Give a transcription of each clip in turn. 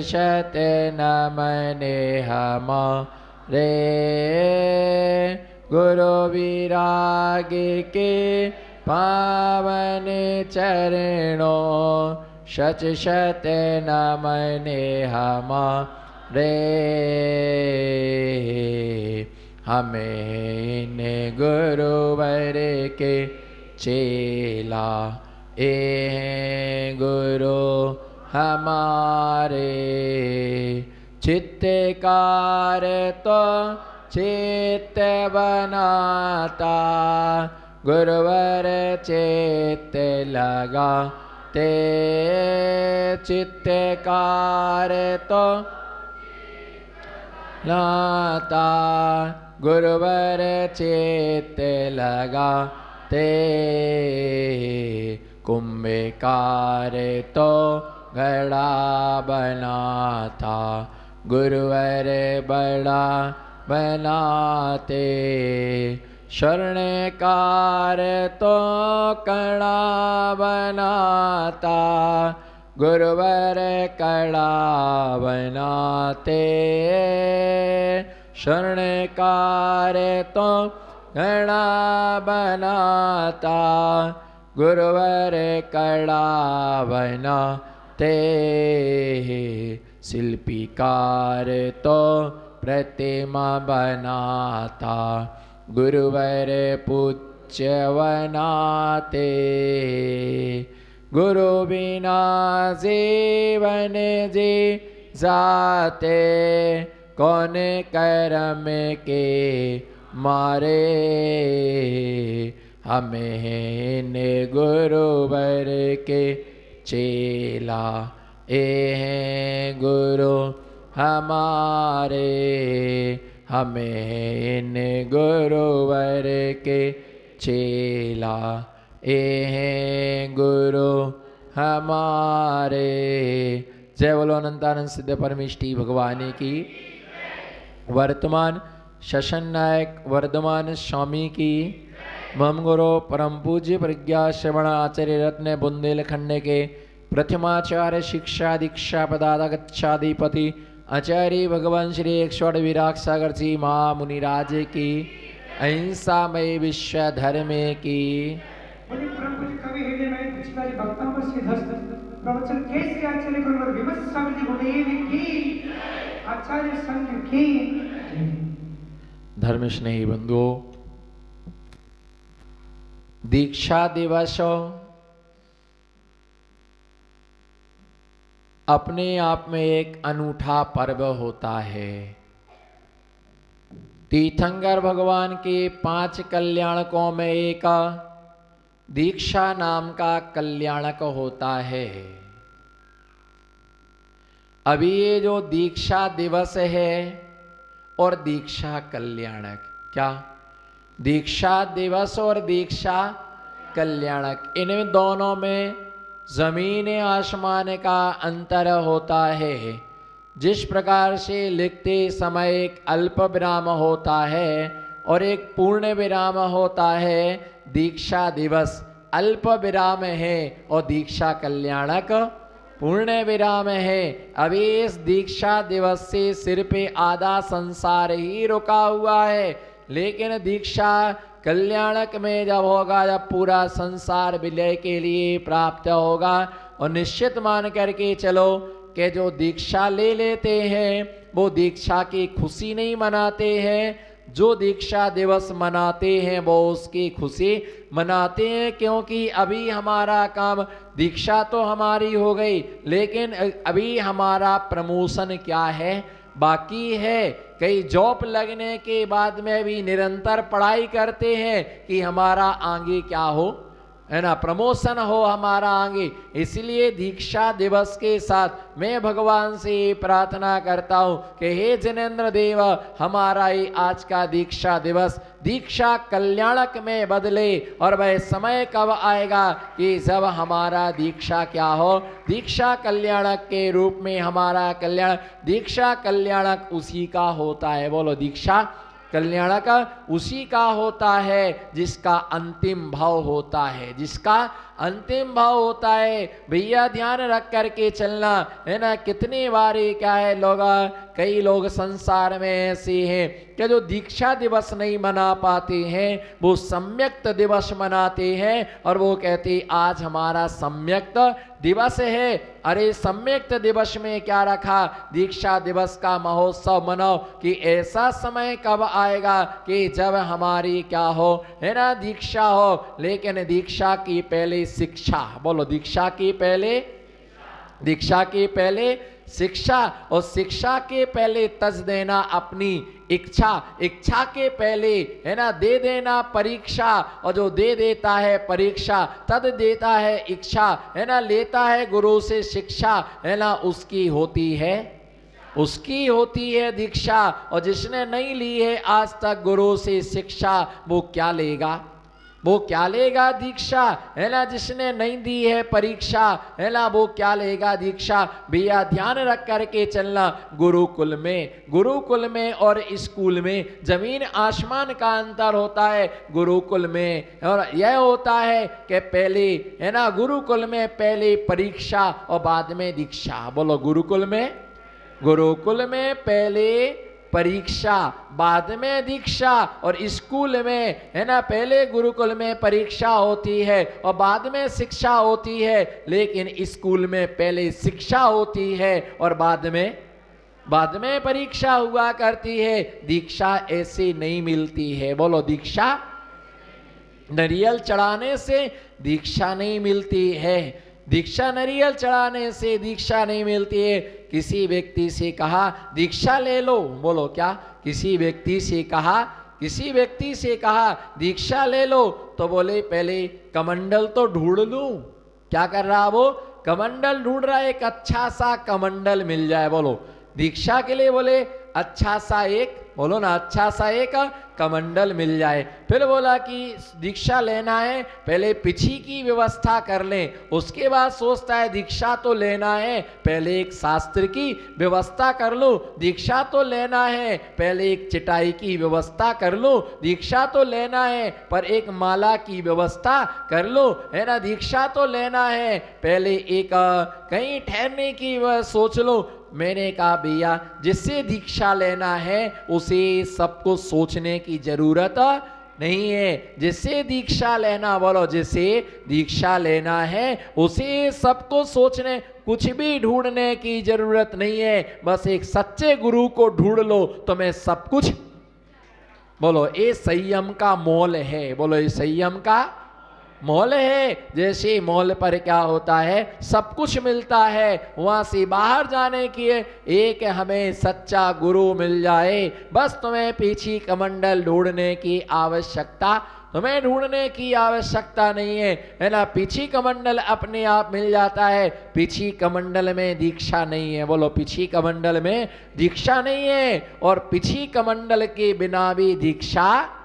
शत नमने हमारे गुरु विराग के पावन चरणों शत शत नमने हमारे हमें गुरुवर के चेला ए गुरु हमारे चित्तकार तो चित्त बनाता गुरुवर चित्त लगा ते चित्तकार तो लाता गुरुवर चित्त लगा ते कुंभकार तो घड़ा बनाता गुरुवर बड़ा बनाते स्वर्णकार तो कड़ा बनाता गुरुवर कड़ा बनाते स्वर्णकार तो कड़ा बनाता गुरुवर कड़ा बनाते शिल्पीकार तो प्रतिमा बनाता गुरुवर पूज्य बनाते गुरु बिना जीवन जी जाते कौन कर्म के मारे हमें ने गुरुवर के चेला ए गुरु हमारे हमें ने गुरुवर के चेला ए गुरु हमारे। जय बोलो अनंतानंद सिद्ध परमेष्टि भगवान की। वर्तमान शशन नायक वर्धमान स्वामी की। मम गुरु परम पूज्य प्रज्ञा श्रवण आचार्य रत्न बुंदेलखंड के प्रथमाचार्य शिक्षा दीक्षा पदाधिपति आचार्य भगवान श्री 108 विराग सागर जी महामुनिराज की। अहिंसामय विश्व धर्म की। प्रवचन केसरी आचार्य गुरुवर विमल स्वामी जी गुरुदेव की। आचार्य संघ की। धर्म स्नेही बंधुओं, दीक्षा दिवस अपने आप में एक अनूठा पर्व होता है। तीर्थंकर भगवान के 5 कल्याणकों में एक दीक्षा नाम का कल्याणक होता है। अभी ये जो दीक्षा दिवस है और दीक्षा कल्याणक, क्या दीक्षा दिवस और दीक्षा कल्याणक, इनमें दोनों में जमीन आसमान का अंतर होता है। जिस प्रकार से लिखते समय एक अल्प विराम होता है और एक पूर्ण विराम होता है, दीक्षा दिवस अल्प विराम है और दीक्षा कल्याणक पूर्ण विराम है। अभी इस दीक्षा दिवस से सिर पे आधा संसार ही रुका हुआ है, लेकिन दीक्षा कल्याणक में जब होगा, जब पूरा संसार विलय के लिए प्राप्त होगा। और निश्चित मान करके चलो कि जो दीक्षा ले लेते हैं वो दीक्षा की खुशी नहीं मनाते हैं, जो दीक्षा दिवस मनाते हैं वो उसकी खुशी मनाते हैं। क्योंकि अभी हमारा काम, दीक्षा तो हमारी हो गई, लेकिन अभी हमारा प्रमोशन क्या है, बाकी है। कई जॉब लगने के बाद में भी निरंतर पढ़ाई करते हैं कि हमारा आगे क्या हो, है ना, प्रमोशन हो हमारा आगे। इसलिए दीक्षा दिवस के साथ मैं भगवान से प्रार्थना करता हूं कि हे जिनेंद्र देव, हमारा ये आज का दीक्षा दिवस दीक्षा कल्याणक में बदले। और वह समय कब आएगा कि जब हमारा दीक्षा क्या हो, दीक्षा कल्याणक के रूप में हमारा कल्याण, दीक्षा कल्याणक उसी का होता है। बोलो दीक्षा कल्याणक उसी का होता है जिसका अंतिम भाव होता है, जिसका अंतिम भाव होता है। भैया ध्यान रख करके चलना है ना। कितनी बारी क्या है लोग, कई लोग संसार में ऐसे हैं कि जो दीक्षा दिवस नहीं मना पाते हैं, वो सम्यक्त दिवस मनाते हैं और वो कहते आज हमारा सम्यक्त दिवस है। अरे सम्यक्त दिवस में क्या रखा, दीक्षा दिवस का महोत्सव मनाओ कि ऐसा समय कब आएगा कि जब हमारी क्या हो, है ना, दीक्षा हो। लेकिन दीक्षा की पहले शिक्षा, बोलो दीक्षा की पहले, दीक्षा के पहले शिक्षा, और शिक्षा के पहले तज देना अपनी इच्छा, इच्छा के पहले है ना दे देना परीक्षा, और जो दे देता है परीक्षा तद देता है इच्छा, है ना, लेता है गुरु से शिक्षा, है ना, उसकी होती है, उसकी होती है दीक्षा। और जिसने नहीं ली है आज तक गुरु से शिक्षा, वो क्या लेगा, वो क्या लेगा दीक्षा, है ना। जिसने नहीं दी है परीक्षा, है ना, वो क्या लेगा दीक्षा। भैया ध्यान रख करके चलना। गुरुकुल में और स्कूल में जमीन आसमान का अंतर होता है। गुरुकुल में और यह होता है कि पहले, है ना, गुरुकुल में पहले परीक्षा और बाद में दीक्षा। बोलो गुरुकुल में पहले परीक्षा बाद में दीक्षा, और स्कूल में, है ना, पहले गुरुकुल में परीक्षा होती है और बाद में शिक्षा होती है। लेकिन स्कूल में पहले शिक्षा होती है और बाद में परीक्षा हुआ करती है। दीक्षा ऐसे नहीं मिलती है। बोलो दीक्षा, नारियल चढ़ाने से दीक्षा नहीं मिलती है। दीक्षा नारियल चढ़ाने से दीक्षा नहीं मिलती है। किसी व्यक्ति से कहा दीक्षा ले लो, बोलो क्या, किसी व्यक्ति से कहा दीक्षा ले लो, तो बोले पहले कमंडल तो ढूंढ लूं। क्या कर रहा वो, कमंडल ढूंढ रहा है, एक अच्छा सा कमंडल मिल जाए। बोलो दीक्षा के लिए बोले अच्छा सा एक, बोलो ना, अच्छा सा एक कमंडल मिल जाए। फिर बोला कि दीक्षा लेना है, पहले पिछी की व्यवस्था कर लें, उसके बाद सोचता है दीक्षा तो लेना है, पहले एक शास्त्र की व्यवस्था कर लो। दीक्षा तो लेना है, पहले एक चटाई की व्यवस्था कर लो। दीक्षा तो लेना है, पर एक माला की व्यवस्था कर लो, है ना। दीक्षा तो लेना है, पहले एक कहीं ठहरने की सोच लो। मैंने कहा भैया जिससे दीक्षा लेना है उसे सबको सोचने की जरूरत नहीं है। जिससे दीक्षा लेना, बोलो जिसे दीक्षा लेना है उसे सबको सोचने, कुछ भी ढूंढने की जरूरत नहीं है। बस एक सच्चे गुरु को ढूंढ लो तो मैं सब कुछ, बोलो ये संयम का मोल है। बोलो ये संयम का मॉल है। जैसे मॉल पर क्या होता है, सब कुछ मिलता है, वहां से बाहर जाने की एक हमें सच्चा गुरु मिल जाए, बस तुम्हें पीछे कमंडल ढूंढने की आवश्यकता, तुम्हें ढूंढने की आवश्यकता नहीं है ना। पीछी कमंडल अपने आप मिल जाता है। पीछी कमंडल में दीक्षा नहीं है। बोलो पीछी कमंडल में दीक्षा नहीं है, और पीछी कमंडल के बिना भी दीक्षा,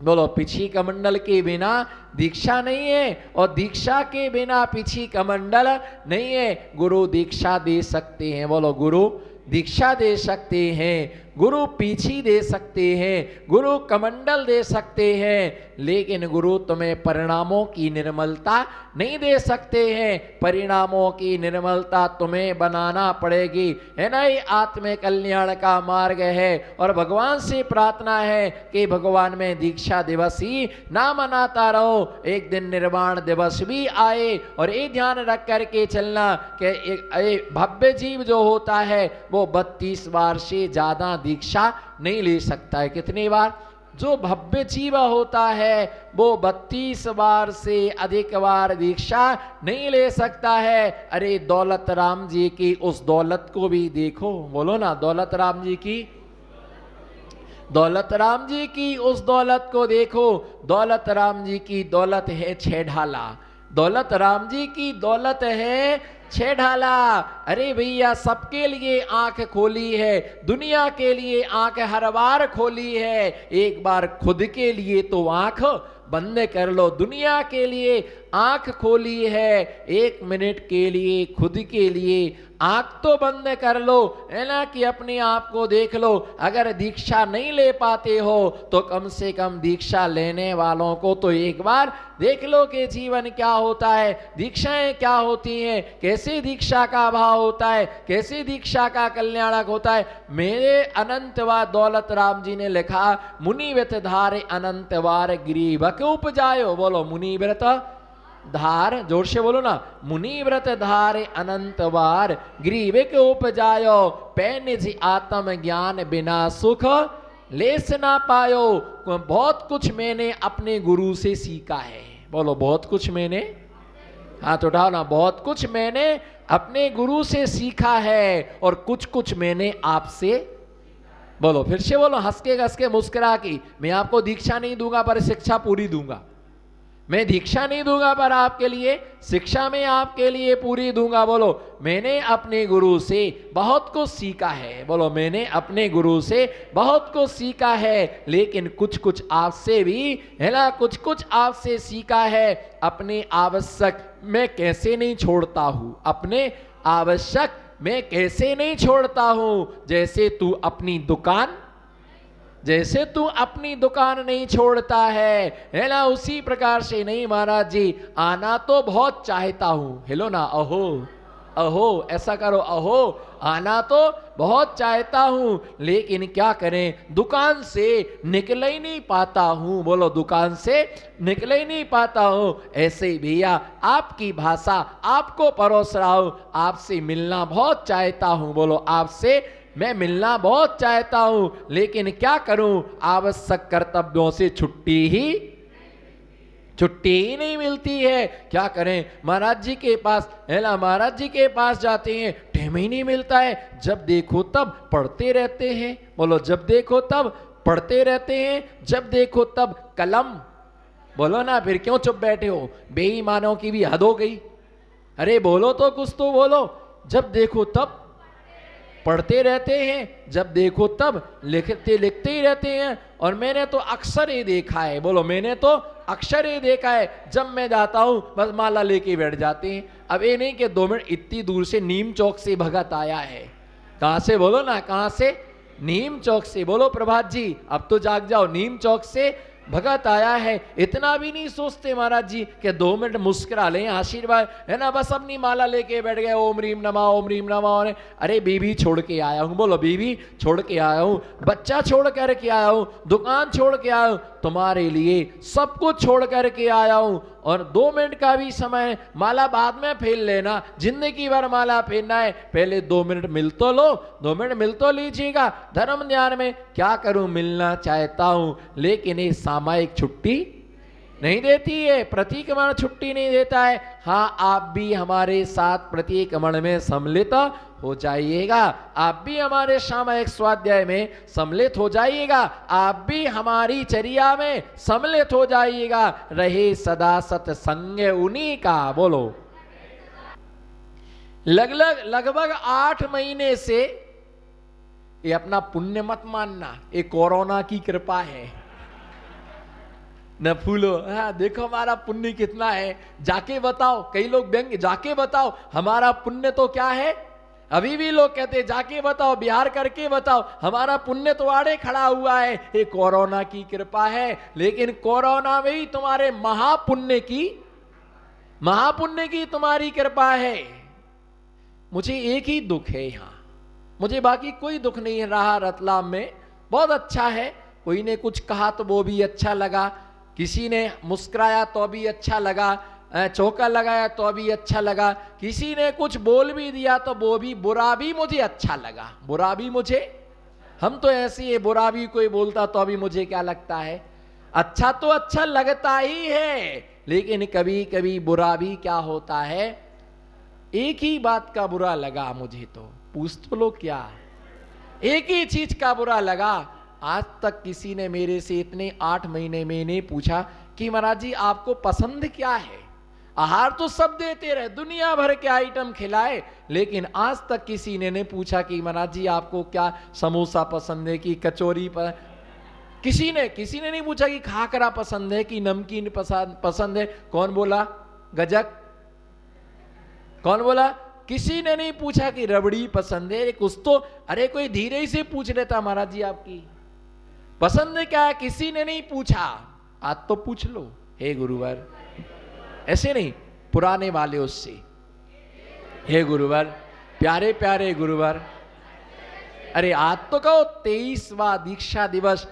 बोलो पीछी कमंडल के बिना दीक्षा नहीं है, और दीक्षा के बिना पीछी कमंडल नहीं है। गुरु दीक्षा दे सकते हैं, बोलो गुरु दीक्षा दे सकते हैं, गुरु पीछी दे सकते हैं, गुरु कमंडल दे सकते हैं, लेकिन गुरु तुम्हें परिणामों की निर्मलता नहीं दे सकते हैं। परिणामों की निर्मलता तुम्हें बनाना पड़ेगी, है ना। ये आत्म कल्याण का मार्ग है, और भगवान से प्रार्थना है कि भगवान में दीक्षा दिवस ही ना मनाता रहो, एक दिन निर्वाण दिवस भी आए। और ये ध्यान रख करके चलना कि एक भव्य जीव जो होता है वो 32 बार से ज्यादा दीक्षा नहीं ले सकता है। कितनी बार? जो भव्य जीव होता है वो 32 बार से अधिक बार दीक्षा नहीं ले सकता है। अरे दौलत राम जी की उस दौलत को भी देखो, बोलो ना, दौलत राम जी की, दौलत राम जी की उस दौलत को देखो। दौलत राम जी की दौलत है 6 ढाला, दौलत राम जी की दौलत है 6 ढाला। अरे भैया सबके लिए आंख खोली है, दुनिया के लिए आंख हर बार खोली है, एक बार खुद के लिए तो आंख बंद कर लो। दुनिया के लिए आंख खोली है, 1 मिनट के लिए खुद के लिए आंख तो बंद कर लो, है ना, कि अपने आप को देख लो। अगर दीक्षा नहीं ले पाते हो तो कम से कम दीक्षा लेने वालों को तो एक बार देख लो कि जीवन क्या होता है, दीक्षाएं क्या होती हैं, कैसे दीक्षा का भाव होता है, कैसे दीक्षा का कल्याणक होता है। मेरे अनंतवा दौलत राम जी ने लिखा, मुनि व्रत धारे अनंतवार ग्रीवक उपजायो। बोलो मुनि व्रत धार, जोर से बोलो ना, मुनि व्रत धारे अनंतवार ग्रीविक उपजायो, पैनिज आत्म ज्ञान बिना सुख लेस ना पायो। बहुत कुछ मैंने अपने गुरु से सीखा है। बोलो बहुत कुछ मैंने, हाथ उठाओ ना, बहुत कुछ मैंने अपने गुरु से सीखा है और कुछ कुछ मैंने आपसे। बोलो फिर से बोलो, हंस के मुस्कुरा की, मैं आपको दीक्षा नहीं दूंगा पर शिक्षा पूरी दूंगा। मैं दीक्षा नहीं दूंगा पर आपके लिए शिक्षा में आपके लिए पूरी दूंगा। बोलो मैंने अपने गुरु से बहुत कुछ सीखा है। बोलो मैंने अपने गुरु से बहुत कुछ सीखा है, लेकिन कुछ कुछ आपसे भी, है ना, कुछ कुछ आपसे सीखा है। अपने आवश्यक मैं कैसे नहीं छोड़ता हूं, अपने आवश्यक मैं कैसे नहीं छोड़ता हूं। जैसे तू अपनी दुकान, जैसे तू अपनी दुकान नहीं छोड़ता है ना, उसी प्रकार से नहीं महाराज जी, आना तो बहुत चाहता हूं। हेलो ना, अहो अहो ऐसा करो, अहो आना तो बहुत चाहता हूं, लेकिन क्या करें, दुकान से निकल ही नहीं पाता हूं। बोलो दुकान से निकल ही नहीं पाता हूं। ऐसे ही भैया आपकी भाषा आपको परोस रहा हूं, आपसे मिलना बहुत चाहता हूं। बोलो आपसे मैं मिलना बहुत चाहता हूं, लेकिन क्या करूं, आवश्यक कर्तव्यों से छुट्टी ही नहीं मिलती है। क्या करें, महाराज जी के पास, है ना, महाराज जी के पास जाते हैं, टाइम ही नहीं मिलता है। जब देखो तब पढ़ते रहते हैं। बोलो जब देखो तब पढ़ते रहते हैं, जब देखो तब कलम। बोलो ना, फिर क्यों चुप बैठे हो, बेईमानों की भी हद हो गई। अरे बोलो तो कुछ तो बोलो। जब देखो तब पढ़ते रहते हैं, जब देखो तब लिखते ही रहते हैं। और मैंने तो अक्सर ही देखा है, बोलो मैंने तो अक्सर ही देखा है, जब मैं जाता हूं बस माला लेके बैठ जाते हैं। अब ये नहीं कि 2 मिनट इतनी दूर से नीम चौक से भगत आया है। कहां से, बोलो ना, कहां से, नीम चौक से। बोलो प्रभात जी अब तो जाग जाओ, नीम चौक से भगत आया है। इतना भी नहीं सोचते महाराज जी कि 2 मिनट मुस्कुरा लें, आशीर्वाद, है ना, बस अपनी माला लेके बैठ गए, ओम रीम नमा ओम रीम नमा। अरे बीवी छोड़ के आया हूं, बोलो बीवी छोड़ के आया हूं, बच्चा छोड़ करके आया हूं, दुकान छोड़ के आया हूं, तुम्हारे लिए सब कुछ छोड़ करके आया हूं। और 2 मिनट का भी समय, माला बाद में फेर लेना, जिंदगी भर माला फेरना है, पहले 2 मिनट मिल तो लो, 2 मिनट मिल तो लीजिएगा। धर्म ध्यान में क्या करूं, मिलना चाहता हूं, लेकिन ये सामायिक छुट्टी नहीं देती है, प्रतिक्रमण छुट्टी नहीं देता है। हाँ आप भी हमारे साथ प्रतिक्रमण में सम्मिलित हो जाइएगा, आप भी हमारे सामयिक स्वाध्याय में सम्मिलित हो जाइएगा, आप भी हमारी चर्या में सम्मिलित हो जाइएगा। रहे सदा सत्संग उन्हीं का। बोलो लगभग 8 महीने से, ये अपना पुण्य मत मानना, ये कोरोना की कृपा है न फूलो। हाँ देखो हमारा पुण्य कितना है, जाके बताओ। कई लोग व्यंग, जाके बताओ हमारा पुण्य तो क्या है। अभी भी लोग कहते हैं जाके बताओ, बिहार करके बताओ, हमारा पुण्य तो आड़े खड़ा हुआ है। ये कोरोना की कृपा है, लेकिन कोरोना में ही तुम्हारे महापुण्य की तुम्हारी कृपा है। मुझे एक ही दुख है यहाँ, मुझे बाकी कोई दुख नहीं रहा। रतलाम में बहुत अच्छा है, कोई ने कुछ कहा तो वो भी अच्छा लगा, किसी ने मुस्कुराया तो भी अच्छा लगा, चौका लगाया तो भी अच्छा लगा, किसी ने कुछ बोल भी दिया तो वो भी, बुरा भी मुझे अच्छा लगा, बुरा भी मुझे, हम तो ऐसे ही, बुरा भी कोई बोलता तो अभी मुझे क्या लगता है, अच्छा तो अच्छा लगता ही है, लेकिन कभी कभी बुरा भी क्या होता है। एक ही बात का बुरा लगा मुझे, तो पूछ तो लो क्या, एक ही चीज का बुरा लगा। आज तक किसी ने मेरे से इतने 8 महीने में नहीं पूछा कि महाराज जी आपको पसंद क्या है, आहार तो सब देते रहे, दुनिया भर के आइटम खिलाए, लेकिन आज तक किसी ने नहीं पूछा कि महाराज जी आपको क्या समोसा पसंद है कि कचौरी किसी ने नहीं पूछा कि खाकरा पसंद है कि नमकीन पसंद है। कौन बोला? गजक। कौन बोला? किसी ने नहीं पूछा कि रबड़ी पसंद है। कुछ तो अरे कोई धीरे से पूछ लेता महाराज जी आपकी पसंद है क्या है, किसी ने नहीं पूछा। आज तो पूछ लो, हे गुरुवर, ऐसे नहीं पुराने वाले उससे, हे गुरुवर, प्यारे प्यारे गुरुवर, अरे आज तो कहो 23वां दीक्षा दिवस,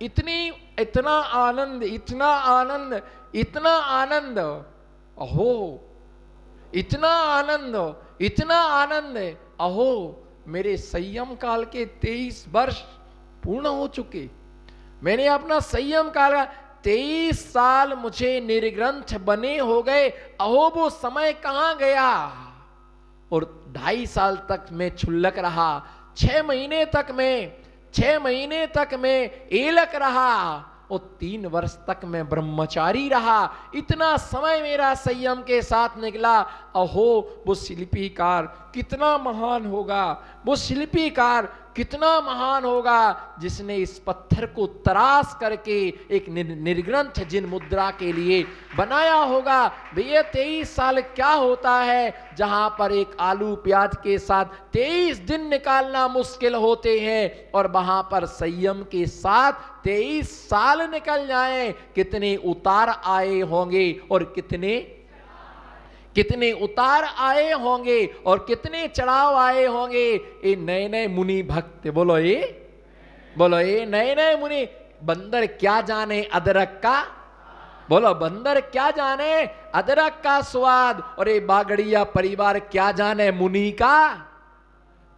इतना आनंद, इतना आनंद, इतना आनंद, अहो इतना आनंद, इतना आनंद, अहो मेरे संयम काल के 23 वर्ष पूर्ण हो चुके। मैंने अपना संयम काल 23 साल मुझे निर्ग्रंथ बने हो गए, अहो वो समय कहां गया। और 2.5 साल तक मैं क्षुल्लक रहा, 6 महीने तक मैं एलक रहा, और 3 वर्ष तक मैं ब्रह्मचारी रहा। इतना समय मेरा संयम के साथ निकला। अहो वो शिल्पीकार कितना महान होगा, वो शिल्पीकार कितना महान होगा जिसने इस पत्थर को तराश करके एक निर्ग्रंथ जिन मुद्रा के लिए बनाया होगा। भैया 23 साल क्या होता है जहां पर एक आलू प्याज के साथ 23 दिन निकालना मुश्किल होते हैं, और वहां पर संयम के साथ 23 साल निकल जाएं। कितने उतार आए होंगे और कितने उतार आए होंगे और कितने चढ़ाव आए होंगे। ये नए नए मुनि भक्त, बोलो ये नए नए मुनि। बंदर क्या जाने अदरक का, बोलो बंदर क्या जाने अदरक का स्वाद, और ये बागड़िया परिवार क्या जाने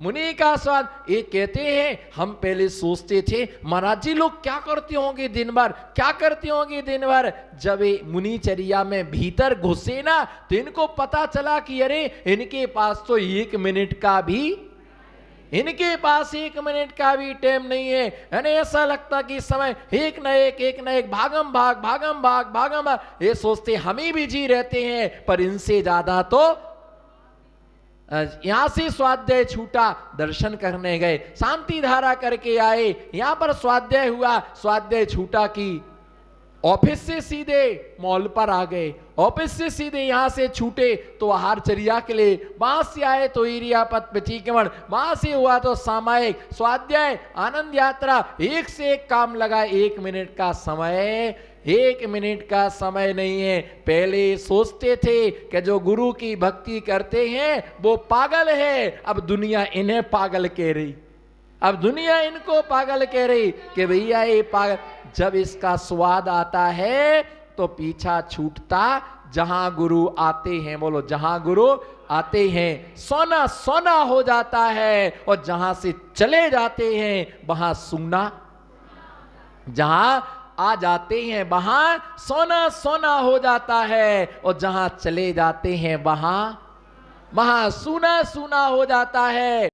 मुनि का स्वाद। ये कहते हैं हम पहले सोचते थे महाराज जी लोग क्या करते होंगे दिन भर, जब ये मुनिचर्या में भीतर घुसे ना तो इनको पता चला कि अरे इनके पास तो 1 मिनट का भी टाइम नहीं है। यानी ऐसा लगता कि समय एक न एक भागम भाग। ये सोचते हम ही बिजी रहते हैं, पर इनसे ज्यादा तो यहां से स्वाध्याय छूटा, दर्शन करने गए, शांति धारा करके आए, यहां पर स्वाध्याय हुआ, स्वाध्याय छूटा कि ऑफिस से सीधे मॉल पर आ गए, ऑफिस से सीधे यहां से छूटे तो आहारचर्या के लिए, वहां से आए तो इरियापत प्रतिक्रमण, वहां से हुआ तो सामायिक स्वाध्याय, आनंद यात्रा, एक से एक काम लगा। 1 मिनट का समय नहीं है। पहले सोचते थे कि जो गुरु की भक्ति करते हैं वो पागल है, अब दुनिया इन्हें पागल कह रही, अब दुनिया इनको पागल कह रही कि भैया ये पागल। जब इसका स्वाद आता है तो पीछा छूटता। जहां गुरु आते हैं, बोलो जहां गुरु आते हैं सोना सोना हो जाता है, और जहां से चले जाते हैं वहां सूना, जहां आ जाते हैं वहां सोना सोना हो जाता है, और जहां चले जाते हैं वहां सूना सूना हो जाता है।